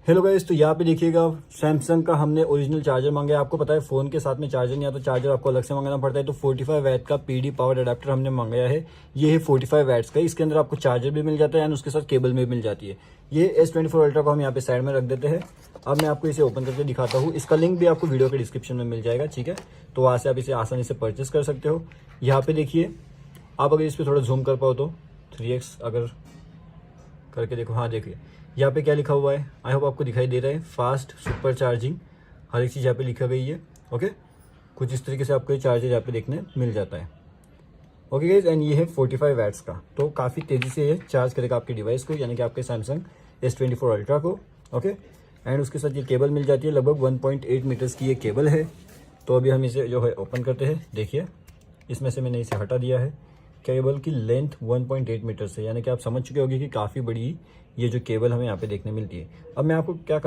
Hello guys, तो यहाँ पे देखिएगा सैमसंग का हमने ओरिजिनल चार्जर मांगा है। आपको पता है फ़ोन के साथ में चार्जर नहीं आता, चार्जर आपको अलग से मंगाना पड़ता है। तो 45 वैट का पीडी पावर अडेप्टर हमने मंगाया है। ये है 45 वैट्स का। इसके अंदर आपको चार्जर भी मिल जाता है एंड उसके साथ केबल में भी मिल जाती है। ये S24 अल्ट्रा को हम यहाँ पे साइड में रख देते हैं। अब मैं आपको इसे ओपन करके दिखाता हूँ। इसका लिंक भी आपको वीडियो के डिस्क्रिप्शन में मिल जाएगा, ठीक है। तो वहाँ से आप इसे आसानी से परचेस कर सकते हो। यहाँ पे देखिए, आप अगर इस पर थोड़ा जूम कर पाओ तो 3x अगर करके देखो, हाँ देखिए यहाँ पे क्या लिखा हुआ है। आई होप आपको दिखाई दे रहा है, फास्ट सुपर चार्जिंग, हर एक चीज़ यहाँ पे लिखा गई है। ओके, कुछ इस तरीके से आपको ये चार्जर यहाँ पे देखने मिल जाता है। ओके गाइज, एंड ये है 45 वैट्स का। तो काफ़ी तेज़ी से ये चार्ज करेगा आपके डिवाइस को, यानी कि आपके सैमसंग S24 अल्ट्रा को। ओके, एंड उसके साथ ये केबल मिल जाती है, लगभग 1.8 मीटर्स की ये केबल है। तो अभी हम इसे जो है ओपन करते हैं। देखिए, इसमें से मैंने इसे हटा दिया है। केबल की लेंथ 1.8 मीटर से, यानी कि आप समझ चुके होंगे कि काफ़ी बड़ी ये जो केबल हमें यहाँ पे देखने मिलती है। अब मैं आपको क्या